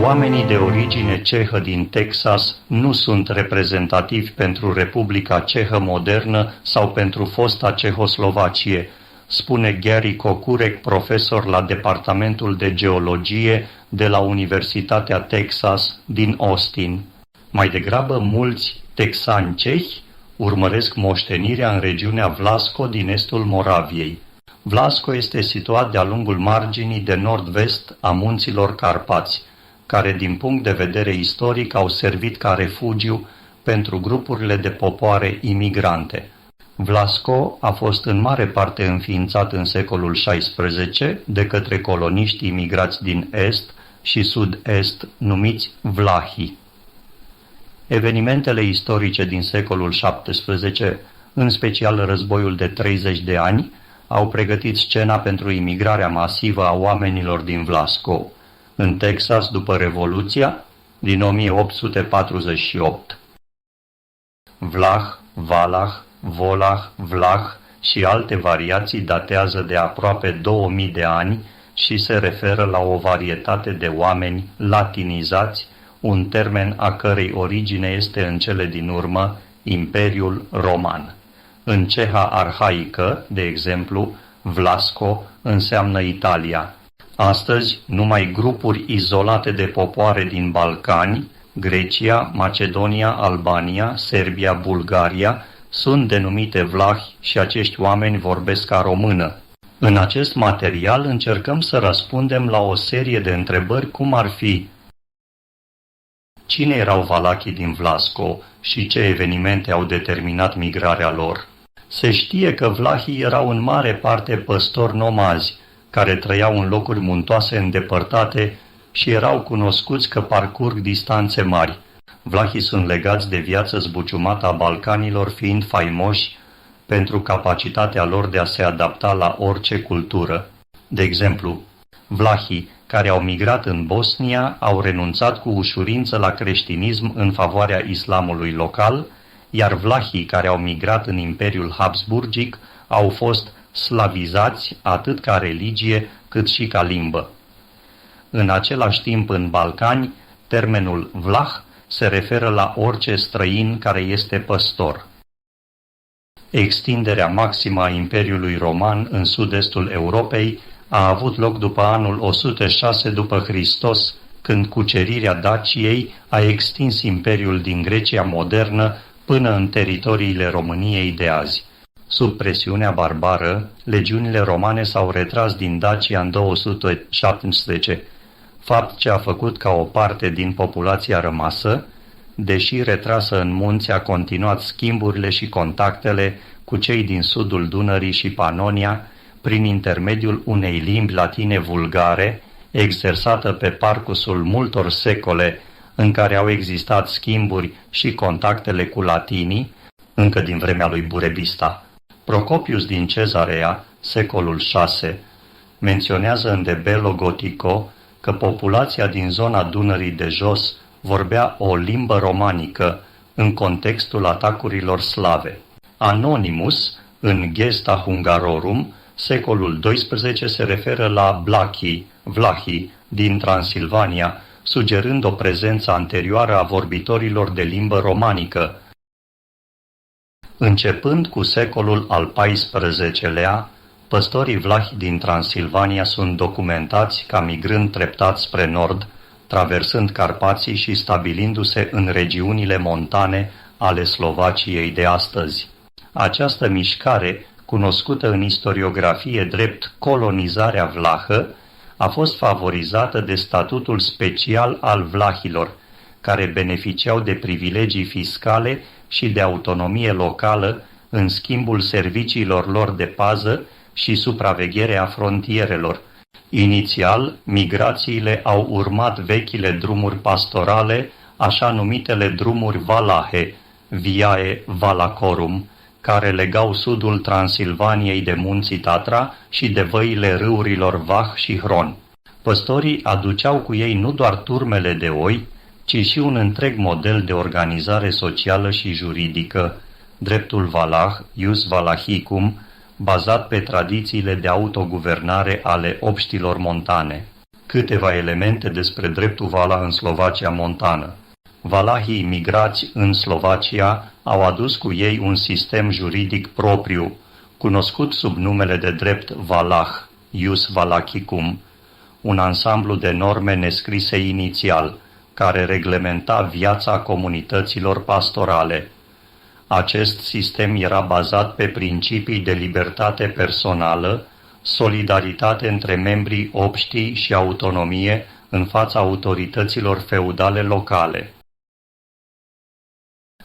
Oamenii de origine cehă din Texas nu sunt reprezentativi pentru Republica Cehă modernă sau pentru fosta Cehoslovacie, spune Gary Kokurek, profesor la Departamentul de Geologie de la Universitatea Texas din Austin. Mai degrabă, mulți texani cehi urmăresc moștenirea în regiunea Vlasco din estul Moraviei. Vlasco este situat de-a lungul marginii de nord-vest a munților Carpați, care din punct de vedere istoric au servit ca refugiu pentru grupurile de popoare imigrante. Vlasco a fost în mare parte înființat în secolul XVI de către coloniști imigrați din est și sud-est numiți Vlahi. Evenimentele istorice din secolul XVII, în special războiul de 30 de ani, au pregătit scena pentru imigrarea masivă a oamenilor din Vlasco, în Texas după Revoluția din 1848. Vlah, Valah, Volah, Vlah și alte variații datează de aproape 2000 de ani și se referă la o varietate de oameni latinizați, un termen a cărei origine este în cele din urmă Imperiul Roman. În ceha arhaică, de exemplu, Vlasco înseamnă Italia. Astăzi, numai grupuri izolate de popoare din Balcani, Grecia, Macedonia, Albania, Serbia, Bulgaria, sunt denumite vlahi și acești oameni vorbesc ca română. În acest material încercăm să răspundem la o serie de întrebări cum ar fi: cine erau valachii din Vlasco și ce evenimente au determinat migrarea lor? Se știe că vlahii erau în mare parte păstori nomazi, care trăiau în locuri muntoase îndepărtate și erau cunoscuți că parcurg distanțe mari. Vlahii sunt legați de viața zbuciumată a Balcanilor, fiind faimoși pentru capacitatea lor de a se adapta la orice cultură. De exemplu, vlahii care au migrat în Bosnia au renunțat cu ușurință la creștinism în favoarea islamului local, iar vlahii care au migrat în Imperiul Habsburgic au fost slavizați atât ca religie cât și ca limbă. În același timp, în Balcani, termenul vlah se referă la orice străin care este păstor. Extinderea maximă a Imperiului Roman în sud-estul Europei a avut loc după anul 106 după Hristos, când cucerirea Daciei a extins imperiul din Grecia modernă până în teritoriile României de azi. Sub presiunea barbară, legiunile romane s-au retras din Dacia în 217, fapt ce a făcut ca o parte din populația rămasă, deși retrasă în munți, a continuat schimburile și contactele cu cei din sudul Dunării și Panonia, prin intermediul unei limbi latine vulgare, exersată pe parcursul multor secole în care au existat schimburi și contactele cu latinii, încă din vremea lui Burebista. Procopius din Cezarea, secolul VI, menționează în De Bello Gotico că populația din zona Dunării de jos vorbea o limbă romanică în contextul atacurilor slave. Anonimus, în Gesta Hungarorum, secolul XII, se referă la vlahii din Transilvania, sugerând o prezență anterioară a vorbitorilor de limbă romanică. Începând cu secolul al XIV-lea, păstorii vlahi din Transilvania sunt documentați ca migrând treptat spre nord, traversând Carpații și stabilindu-se în regiunile montane ale Slovaciei de astăzi. Această mișcare, cunoscută în istoriografie drept colonizarea vlahă, a fost favorizată de statutul special al vlahilor, care beneficiau de privilegii fiscale și de autonomie locală în schimbul serviciilor lor de pază și supraveghere a frontierelor. Inițial, migrațiile au urmat vechile drumuri pastorale, așa numitele drumuri valahe, Viae Valacorum, care legau sudul Transilvaniei de munții Tatra și de văile râurilor Vah și Hron. Păstorii aduceau cu ei nu doar turmele de oi, ci și un întreg model de organizare socială și juridică, dreptul valah, ius valahicum, bazat pe tradițiile de autoguvernare ale obștilor montane. Câteva elemente despre dreptul vala în Slovacia montană. Valahii migrați în Slovacia au adus cu ei un sistem juridic propriu, cunoscut sub numele de drept valah, ius valachicum, un ansamblu de norme nescrise inițial, care reglementa viața comunităților pastorale. Acest sistem era bazat pe principii de libertate personală, solidaritate între membrii obștii și autonomie în fața autorităților feudale locale.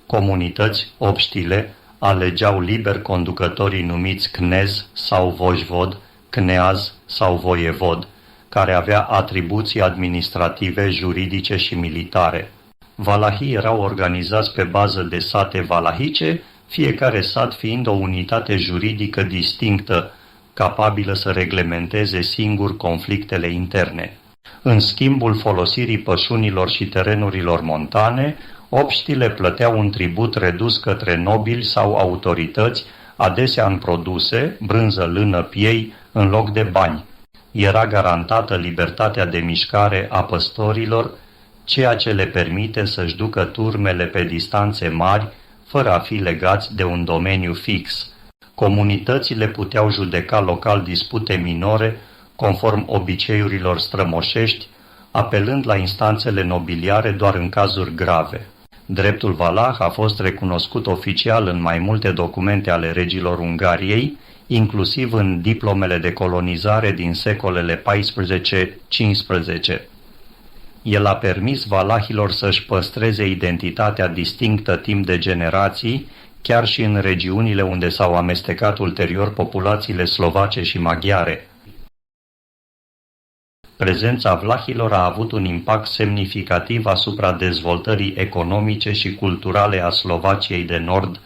Comunități obștile alegeau liber conducătorii numiți knez sau vojvod, kneaz sau voievod, care avea atribuții administrative, juridice și militare. Valahii erau organizați pe bază de sate valahice, fiecare sat fiind o unitate juridică distinctă, capabilă să reglementeze singur conflictele interne. În schimbul folosirii pășunilor și terenurilor montane, obștile plăteau un tribut redus către nobili sau autorități, adesea în produse, brânză, lână, piei, în loc de bani. Era garantată libertatea de mișcare a păstorilor, ceea ce le permite să-și ducă turmele pe distanțe mari, fără a fi legați de un domeniu fix. Comunitățile puteau judeca local dispute minore, conform obiceiurilor strămoșești, apelând la instanțele nobiliare doar în cazuri grave. Dreptul valah a fost recunoscut oficial în mai multe documente ale regilor Ungariei, inclusiv în diplomele de colonizare din secolele XIV-XV. El a permis valahilor să-și păstreze identitatea distinctă timp de generații, chiar și în regiunile unde s-au amestecat ulterior populațiile slovace și maghiare. Prezența vlahilor a avut un impact semnificativ asupra dezvoltării economice și culturale a Slovaciei de Nord,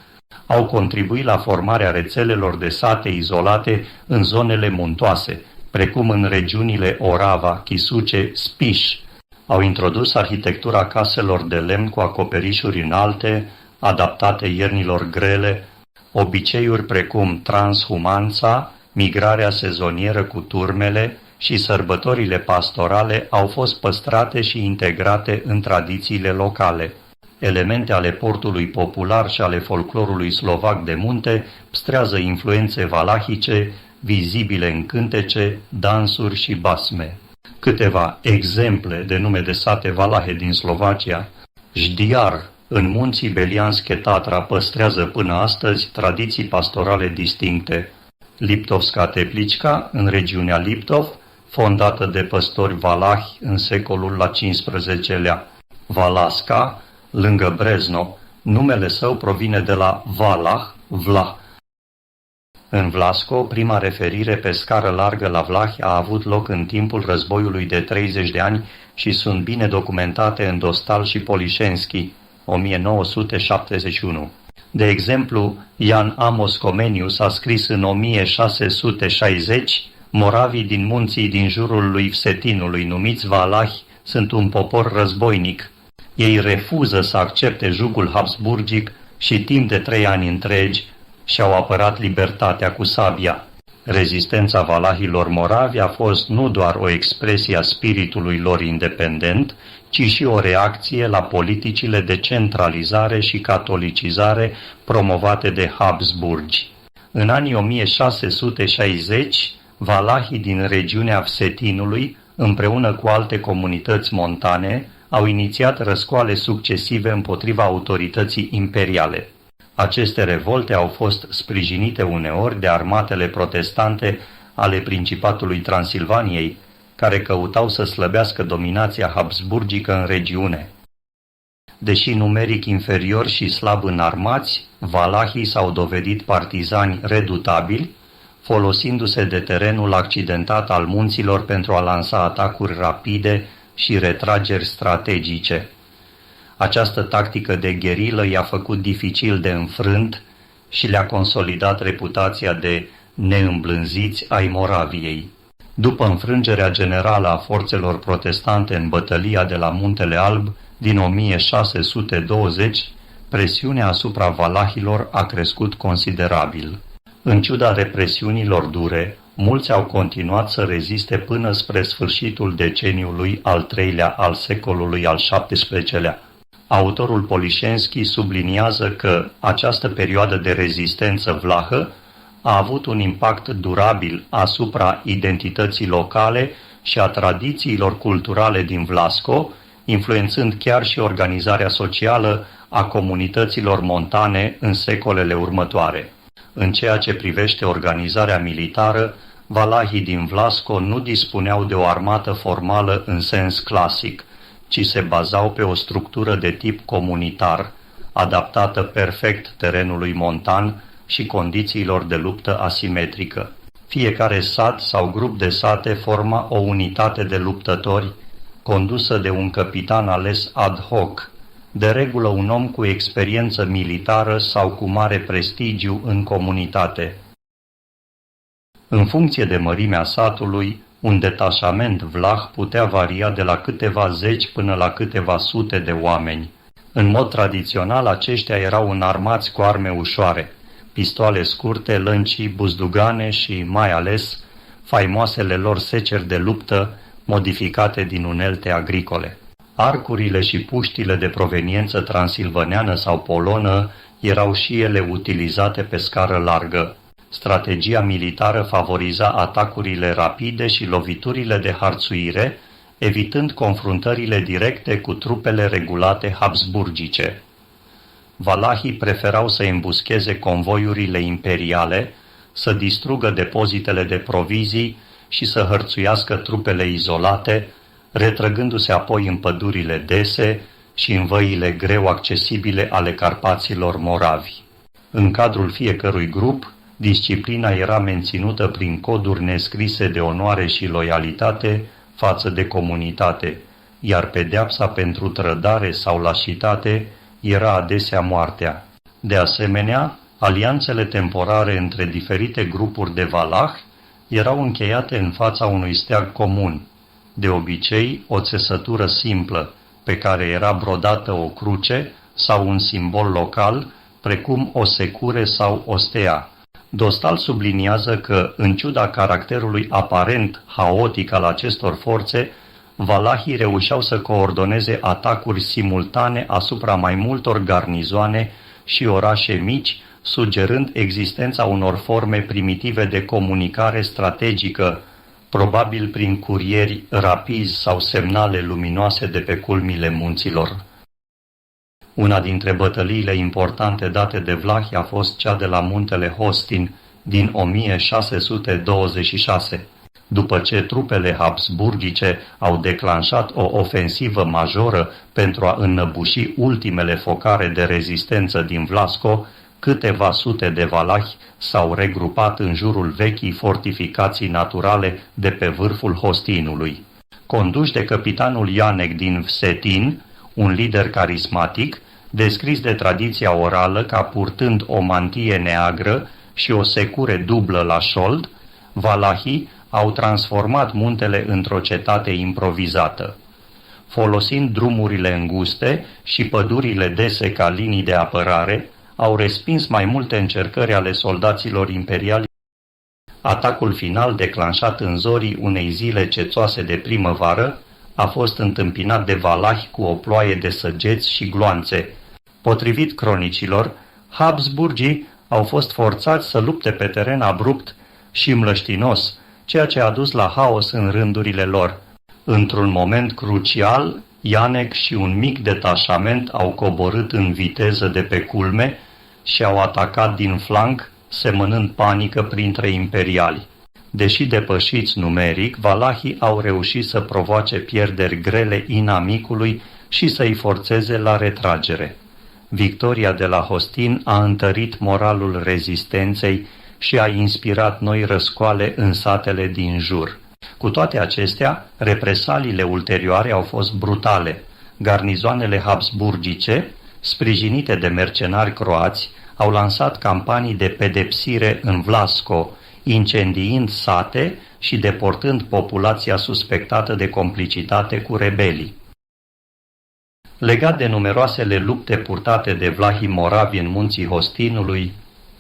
au contribuit la formarea rețelelor de sate izolate în zonele muntoase, precum în regiunile Orava, Chisuce, Spiș. Au introdus arhitectura caselor de lemn cu acoperișuri înalte, adaptate iernilor grele, obiceiuri precum transhumanța, migrarea sezonieră cu turmele și sărbătorile pastorale au fost păstrate și integrate în tradițiile locale. Elemente ale portului popular și ale folclorului slovac de munte păstrează influențe valahice, vizibile în cântece, dansuri și basme. Câteva exemple de nume de sate valahe din Slovacia. Jdiar, în munții Belianske Tatra, păstrează până astăzi tradiții pastorale distincte. Liptovska Teplička, în regiunea Liptov, fondată de păstori valahi în secolul al XV-lea. Valaska, lângă Brezno, numele său provine de la Valah, Vlah. În Vlasco, prima referire pe scară largă la vlahi a avut loc în timpul războiului de 30 de ani și sunt bine documentate în Dostal și Polișenski, 1971. De exemplu, Jan Amos Comenius a scris în 1660: moravii din munții din jurul lui Vsetinului, numiți valahi, sunt un popor războinic. Ei refuză să accepte jugul habsburgic și timp de 3 ani întregi și-au apărat libertatea cu sabia. Rezistența valahilor moravi a fost nu doar o expresie a spiritului lor independent, ci și o reacție la politicile de centralizare și catolicizare promovate de Habsburgi. În anii 1660, valahii din regiunea Vsetinului, împreună cu alte comunități montane, au inițiat răscoale succesive împotriva autorității imperiale. Aceste revolte au fost sprijinite uneori de armatele protestante ale Principatului Transilvaniei, care căutau să slăbească dominația habsburgică în regiune. Deși numeric inferior și slab înarmați, valahii s-au dovedit partizani redutabili, folosindu-se de terenul accidentat al munților pentru a lansa atacuri rapide și retrageri strategice. Această tactică de gherilă i-a făcut dificil de înfrânt și le-a consolidat reputația de neîmblânziți ai Moraviei. După înfrângerea generală a forțelor protestante în bătălia de la Muntele Alb din 1620, presiunea asupra valahilor a crescut considerabil. În ciuda represiunilor dure, Mulți au continuat să reziste până spre sfârșitul deceniului al treilea al secolului al XVII-lea. Autorul Polișenski subliniază că această perioadă de rezistență vlahă a avut un impact durabil asupra identității locale și a tradițiilor culturale din Vlasco, influențând chiar și organizarea socială a comunităților montane în secolele următoare. În ceea ce privește organizarea militară, valahii din Vlasco nu dispuneau de o armată formală în sens clasic, ci se bazau pe o structură de tip comunitar, adaptată perfect terenului montan și condițiilor de luptă asimetrică. Fiecare sat sau grup de sate forma o unitate de luptători, condusă de un capitan ales ad hoc, de regulă un om cu experiență militară sau cu mare prestigiu în comunitate. În funcție de mărimea satului, un detașament vlah putea varia de la câteva zeci până la câteva sute de oameni. În mod tradițional, aceștia erau înarmați cu arme ușoare, pistoale scurte, lăncii, buzdugane și, mai ales, faimoasele lor seceri de luptă modificate din unelte agricole. Arcurile și puștile de proveniență transilvaneană sau polonă erau și ele utilizate pe scară largă. Strategia militară favoriza atacurile rapide și loviturile de harțuire, evitând confruntările directe cu trupele regulate habsburgice. Valahii preferau să îmbuscheze convoiurile imperiale, să distrugă depozitele de provizii și să hărțuiască trupele izolate, retrăgându-se apoi în pădurile dese și în văile greu accesibile ale Carpaților moravi. În cadrul fiecărui grup, disciplina era menținută prin coduri nescrise de onoare și loialitate față de comunitate, iar pedeapsa pentru trădare sau lașitate era adesea moartea. De asemenea, alianțele temporare între diferite grupuri de valahi erau încheiate în fața unui steag comun, de obicei o țesătură simplă, pe care era brodată o cruce sau un simbol local, precum o secure sau o stea. Dostal subliniază că, în ciuda caracterului aparent haotic al acestor forțe, valahii reușeau să coordoneze atacuri simultane asupra mai multor garnizoane și orașe mici, sugerând existența unor forme primitive de comunicare strategică, probabil prin curieri rapizi sau semnale luminoase de pe culmile munților. Una dintre bătăliile importante date de vlahi a fost cea de la muntele Hostin din 1626. După ce trupele habsburgice au declanșat o ofensivă majoră pentru a înnăbuși ultimele focare de rezistență din Vlasco, câteva sute de valahi s-au regrupat în jurul vechii fortificații naturale de pe vârful Hostinului. Conduși de capitanul Ianec din Vsetin, un lider carismatic, descris de tradiția orală ca purtând o mantie neagră și o secure dublă la șold, valahii au transformat muntele într-o cetate improvizată. Folosind drumurile înguste și pădurile dese ca linii de apărare, au respins mai multe încercări ale soldaților imperiali. Atacul final, declanșat în zorii unei zile cețoase de primăvară, a fost întâmpinat de valahi cu o ploaie de săgeți și gloanțe. Potrivit cronicilor, Habsburgii au fost forțați să lupte pe teren abrupt și mlăștinos, ceea ce a dus la haos în rândurile lor. Într-un moment crucial, Ianec și un mic detașament au coborât în viteză de pe culme și au atacat din flanc, semănând panică printre imperiali. Deși depășiți numeric, valahii au reușit să provoace pierderi grele inamicului și să-i forțeze la retragere. Victoria de la Hostin a întărit moralul rezistenței și a inspirat noi răscoale în satele din jur. Cu toate acestea, represaliile ulterioare au fost brutale. Garnizoanele habsburgice, sprijinite de mercenari croați, au lansat campanii de pedepsire în Vlasco, incendiind sate și deportând populația suspectată de complicitate cu rebelii. Legat de numeroasele lupte purtate de vlahii moravi în munții Hostinului,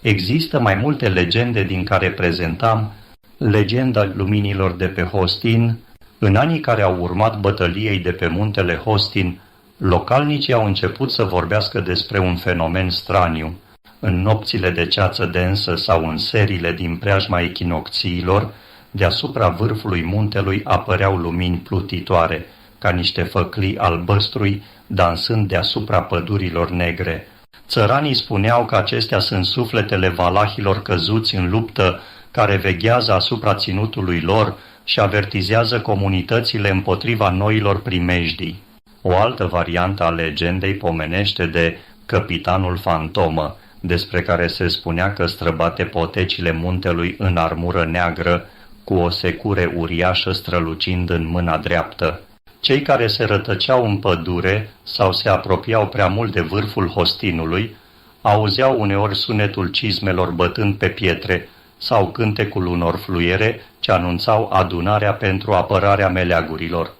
există mai multe legende din care prezentam Legenda luminilor de pe Hostin. În anii care au urmat bătăliei de pe muntele Hostin, localnicii au început să vorbească despre un fenomen straniu. În nopțile de ceață densă sau în serile din preajma echinocțiilor, deasupra vârfului muntelui apăreau lumini plutitoare, ca niște făclii albăstrui, dansând deasupra pădurilor negre. Țăranii spuneau că acestea sunt sufletele valahilor căzuți în luptă, care veghează asupra ținutului lor și avertizează comunitățile împotriva noilor primejdii. O altă variantă a legendei pomenește de Căpitanul Fantomă, despre care se spunea că străbate potecile muntelui în armură neagră, cu o secure uriașă strălucind în mâna dreaptă. Cei care se rătăceau în pădure sau se apropiau prea mult de vârful Hostinului, auzeau uneori sunetul cizmelor bătând pe pietre sau cântecul unor fluiere ce anunțau adunarea pentru apărarea meleagurilor.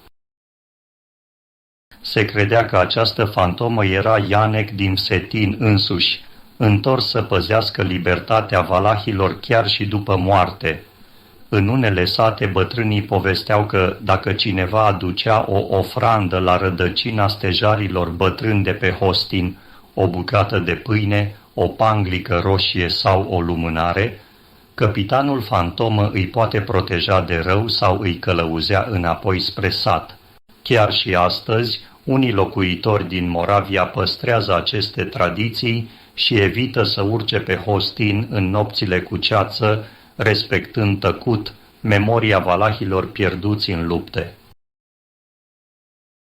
Se credea că această fantomă era Ianec din Setin însuși, întors să păzească libertatea valahilor chiar și după moarte. În unele sate bătrânii povesteau că dacă cineva aducea o ofrandă la rădăcina stejarilor bătrâni de pe Hostin, o bucată de pâine, o panglică roșie sau o lumânare, Căpitanul Fantomă îi poate proteja de rău sau îi călăuzea înapoi spre sat. Chiar și astăzi, unii locuitori din Moravia păstrează aceste tradiții și evită să urce pe Hostin în nopțile cu ceață, respectând tăcut memoria valahilor pierduți în lupte.